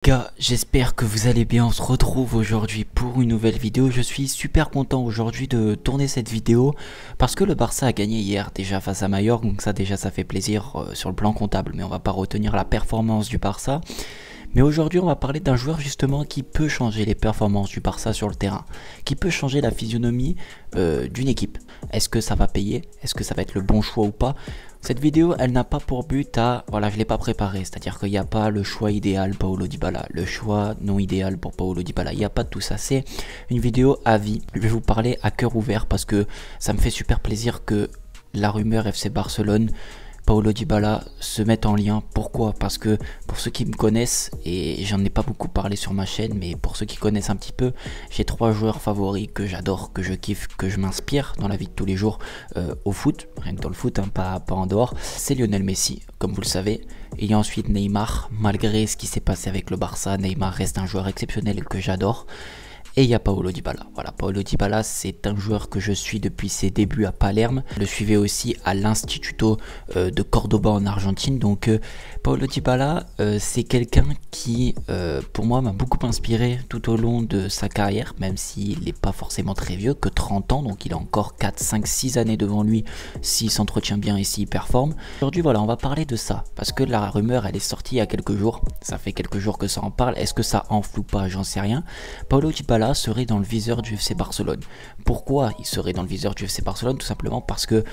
Gars, j'espère que vous allez bien, on se retrouve aujourd'hui pour une nouvelle vidéo. Je suis super content aujourd'hui de tourner cette vidéo parce que le Barça a gagné hier déjà face à Mallorca, donc ça déjà ça fait plaisir sur le plan comptable, mais on va pas retenir la performance du Barça. Mais aujourd'hui on va parler d'un joueur justement qui peut changer les performances du Barça sur le terrain, qui peut changer la physionomie d'une équipe. Est-ce que ça va payer? Est-ce que ça va être le bon choix ou pas? Cette vidéo, elle n'a pas pour but à... Voilà, je ne l'ai pas préparée, c'est-à-dire qu'il n'y a pas le choix idéal Paulo Dybala, le choix non idéal pour Paulo Dybala, il n'y a pas de tout ça, c'est une vidéo à vie. Je vais vous parler à cœur ouvert parce que ça me fait super plaisir que la rumeur FC Barcelone, Paulo Dybala se mette en lien. Pourquoi? Parce que pour ceux qui me connaissent, et j'en ai pas beaucoup parlé sur ma chaîne, mais pour ceux qui connaissent un petit peu, j'ai 3 joueurs favoris que j'adore, que je kiffe, que je m'inspire dans la vie de tous les jours au foot, rien que dans le foot, hein, pas en dehors. C'est Lionel Messi, comme vous le savez. Il y a ensuite Neymar, malgré ce qui s'est passé avec le Barça, Neymar reste un joueur exceptionnel que j'adore. Et il y a Paulo Dybala. Voilà, Paulo Dybala, c'est un joueur que je suis depuis ses débuts à Palerme. Je le suivais aussi à l'Instituto de Cordoba en Argentine. Donc Paulo Dybala, c'est quelqu'un qui, pour moi, m'a beaucoup inspiré tout au long de sa carrière, même s'il n'est pas forcément très vieux, que 30 ans. Donc il a encore 4, 5, 6 années devant lui s'il s'entretient bien et s'il performe. Aujourd'hui, voilà, on va parler de ça. Parce que la rumeur, elle est sortie il y a quelques jours. Ça fait quelques jours que ça en parle. Est-ce que ça enfle ou pas? J'en sais rien. Paulo Dybala serait dans le viseur du FC Barcelone. Pourquoi il serait dans le viseur du FC Barcelone? Tout simplement parce que,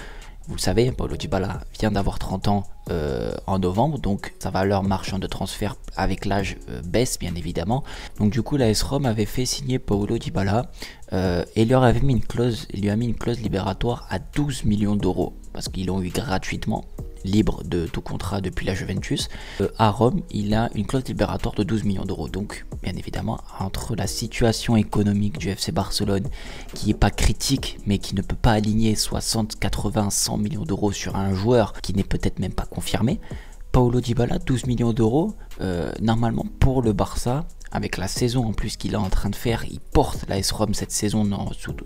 vous le savez, Paulo Dybala vient d'avoir 30 ans en novembre, donc sa valeur marchande de transfert avec l'âge baisse bien évidemment. Donc du coup la AS Rome avait fait signer Paulo Dybala et lui a mis une clause libératoire à 12 millions d'euros parce qu'ils l'ont eu gratuitement, libre de tout contrat depuis la Juventus. À Rome, il a une clause libératoire de 12 millions d'euros. Donc, bien évidemment, entre la situation économique du FC Barcelone, qui n'est pas critique, mais qui ne peut pas aligner 60, 80, 100 millions d'euros sur un joueur qui n'est peut-être même pas confirmé, Paulo Dybala, 12 millions d'euros, normalement pour le Barça, avec la saison en plus qu'il est en train de faire, il porte l'AS Rome cette saison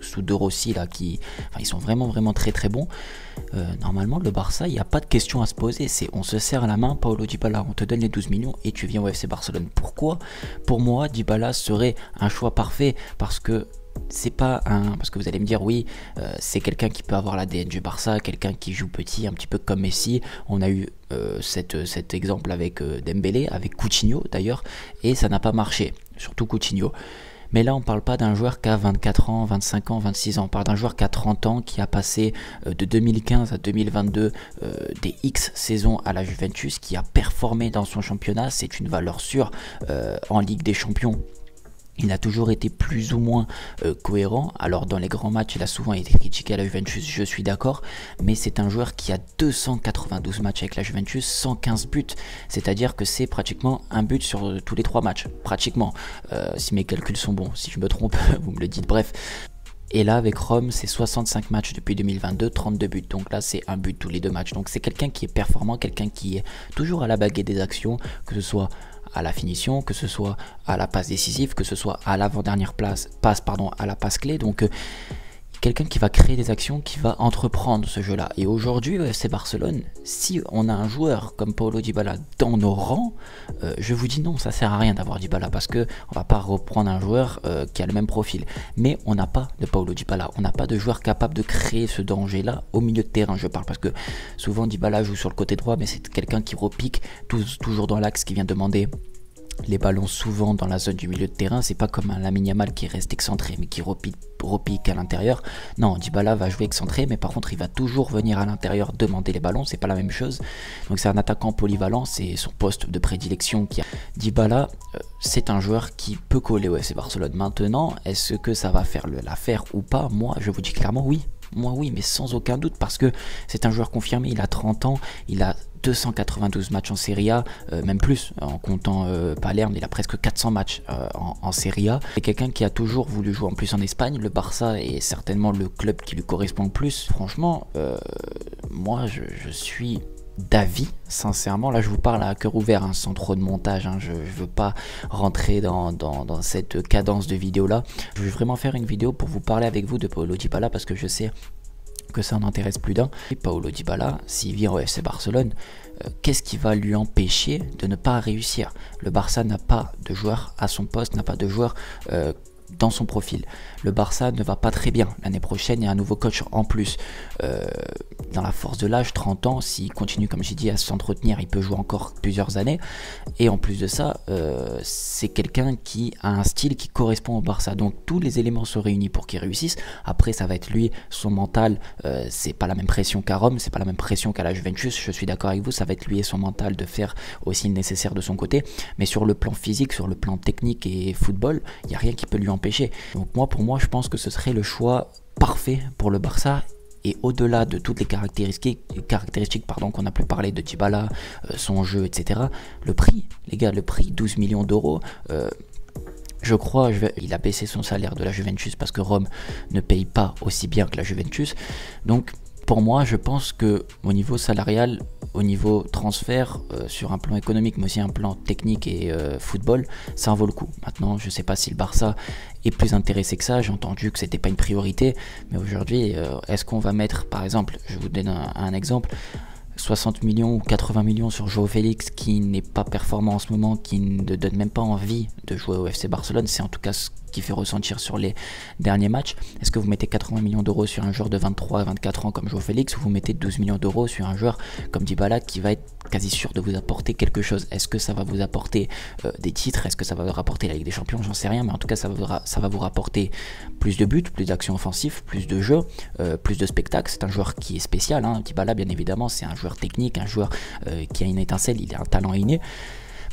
sous De Rossi là, ils sont vraiment très très bons. Normalement le Barça, il n'y a pas de question à se poser, c'est on se serre la main, Paulo Dybala, on te donne les 12 millions et tu viens au FC Barcelone. Pourquoi? Pour moi, Dybala serait un choix parfait parce que c'est pas un... Parce que vous allez me dire, oui, c'est quelqu'un qui peut avoir l'ADN du Barça, quelqu'un qui joue petit, un petit peu comme Messi. On a eu cet exemple avec Dembélé, avec Coutinho d'ailleurs, et ça n'a pas marché, surtout Coutinho. Mais là, on parle pas d'un joueur qui a 24 ans, 25 ans, 26 ans. On parle d'un joueur qui a 30 ans, qui a passé de 2015 à 2022 des X saisons à la Juventus, qui a performé dans son championnat. C'est une valeur sûre en Ligue des Champions. Il a toujours été plus ou moins cohérent. Alors dans les grands matchs, il a souvent été critiqué à la Juventus, je suis d'accord. Mais c'est un joueur qui a 292 matchs avec la Juventus, 115 buts. C'est-à-dire que c'est pratiquement un but sur tous les 3 matchs. Pratiquement. Si mes calculs sont bons. Si je me trompe, vous me le dites. Bref. Et là, avec Rome, c'est 65 matchs depuis 2022, 32 buts. Donc là, c'est un but tous les 2 matchs. Donc c'est quelqu'un qui est performant, quelqu'un qui est toujours à la baguette des actions, que ce soit à la finition, que ce soit à la passe décisive, que ce soit à l'avant-dernière passe, à la passe clé. Donc quelqu'un qui va créer des actions, qui va entreprendre ce jeu-là. Et aujourd'hui, au FC Barcelone, si on a un joueur comme Paulo Dybala dans nos rangs, je vous dis non, ça sert à rien d'avoir Dybala parce que on va pas reprendre un joueur qui a le même profil. Mais on n'a pas de Paulo Dybala, on n'a pas de joueur capable de créer ce danger-là au milieu de terrain. Je parle parce que souvent Dybala joue sur le côté droit, mais c'est quelqu'un qui repique toujours dans l'axe, qui vient demander les ballons souvent dans la zone du milieu de terrain. C'est pas comme un Lamine Yamal qui reste excentré mais qui repique à l'intérieur. Non, Dybala va jouer excentré, mais par contre il va toujours venir à l'intérieur demander les ballons, c'est pas la même chose. Donc c'est un attaquant polyvalent, c'est son poste de prédilection qui a. Dybala, c'est un joueur qui peut coller au FC Barcelone. Maintenant, est-ce que ça va faire l'affaire ou pas? Moi je vous dis clairement oui. Moi oui, mais sans aucun doute, parce que c'est un joueur confirmé, il a 30 ans, il a 292 matchs en Serie A, même plus, en comptant Palerme, il a presque 400 matchs en Serie A. C'est quelqu'un qui a toujours voulu jouer en plus en Espagne, le Barça est certainement le club qui lui correspond le plus. Franchement, moi je suis d'avis, sincèrement, là je vous parle à cœur ouvert, hein, sans trop de montage, hein, je veux pas rentrer dans cette cadence de vidéo là, je veux vraiment faire une vidéo pour vous parler avec vous de Paulo Dybala parce que je sais que ça en intéresse plus d'un. Et Paulo Dybala, s'il vient au FC Barcelone, qu'est-ce qui va lui empêcher de ne pas réussir? Le Barça n'a pas de joueur à son poste, n'a pas de joueur dans son profil. Le Barça ne va pas très bien. L'année prochaine, il y a un nouveau coach en plus. Dans la force de l'âge, 30 ans, s'il continue, comme j'ai dit, à s'entretenir, il peut jouer encore plusieurs années. Et en plus de ça, c'est quelqu'un qui a un style qui correspond au Barça. Donc tous les éléments sont réunis pour qu'il réussisse. Après, ça va être lui, son mental. C'est pas la même pression qu'à Rome, c'est pas la même pression qu'à la Juventus. Je suis d'accord avec vous, ça va être lui et son mental de faire aussi le nécessaire de son côté. Mais sur le plan physique, sur le plan technique et football, il n'y a rien qui peut lui empêcher. Donc pour moi, je pense que ce serait le choix parfait pour le Barça. Et au-delà de toutes les caractéristiques qu'on a pu parler de Dybala, son jeu, etc. Le prix, les gars, le prix, 12 millions d'euros. Je crois, il a baissé son salaire de la Juventus parce que Rome ne paye pas aussi bien que la Juventus. Donc pour moi, je pense que au niveau salarial, au niveau transfert, sur un plan économique, mais aussi un plan technique et football, ça en vaut le coup. Maintenant, je ne sais pas si le Barça est plus intéressé que ça. J'ai entendu que c'était pas une priorité, mais aujourd'hui, est-ce qu'on va mettre, par exemple, je vous donne un exemple, 60 millions ou 80 millions sur João Félix qui n'est pas performant en ce moment, qui ne donne même pas envie de jouer au FC Barcelone, c'est en tout cas ce qui fait ressentir sur les derniers matchs. Est-ce que vous mettez 80 millions d'euros sur un joueur de 23 à 24 ans comme João Félix, ou vous mettez 12 millions d'euros sur un joueur comme Dybala qui va être quasi sûr de vous apporter quelque chose? Est-ce que ça va vous apporter des titres? Est-ce que ça va vous rapporter la Ligue des Champions? J'en sais rien, mais en tout cas ça va vous rapporter plus de buts, plus d'actions offensives, plus de jeux, plus de spectacles. C'est un joueur qui est spécial, hein. Dybala, bien évidemment, c'est un joueur technique, un joueur qui a une étincelle, il a un talent inné.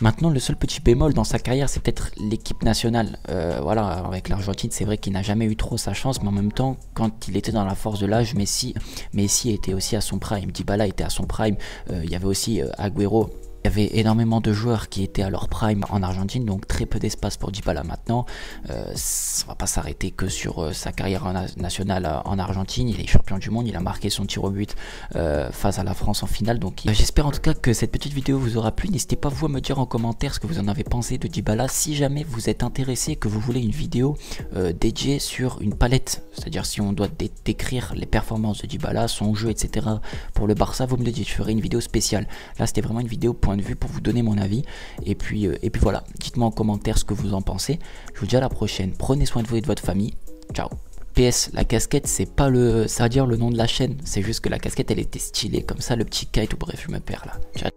Maintenant, le seul petit bémol dans sa carrière, c'est peut-être l'équipe nationale. Voilà, avec l'Argentine, c'est vrai qu'il n'a jamais eu trop sa chance, mais en même temps, quand il était dans la force de l'âge, Messi était aussi à son prime, Dybala était à son prime, il y avait aussi Agüero. Il y avait énormément de joueurs qui étaient à leur prime en Argentine, donc très peu d'espace pour Dybala maintenant. Ça va pas s'arrêter que sur sa carrière nationale en Argentine. Il est champion du monde, il a marqué son tir au but face à la France en finale. Donc j'espère en tout cas que cette petite vidéo vous aura plu. N'hésitez pas vous à me dire en commentaire ce que vous en avez pensé de Dybala. Si jamais vous êtes intéressé, que vous voulez une vidéo dédiée sur une palette, c'est-à-dire si on doit décrire les performances de Dybala, son jeu, etc. pour le Barça, vous me le dites, je ferai une vidéo spéciale. Là c'était vraiment une vidéo point de vue pour vous donner mon avis, et puis voilà, dites-moi en commentaire ce que vous en pensez. Je vous dis à la prochaine, prenez soin de vous et de votre famille, ciao. PS, la casquette c'est pas ça veut dire le nom de la chaîne, c'est juste que la casquette elle était stylée comme ça, le petit kite, ou bref je me perds là, ciao.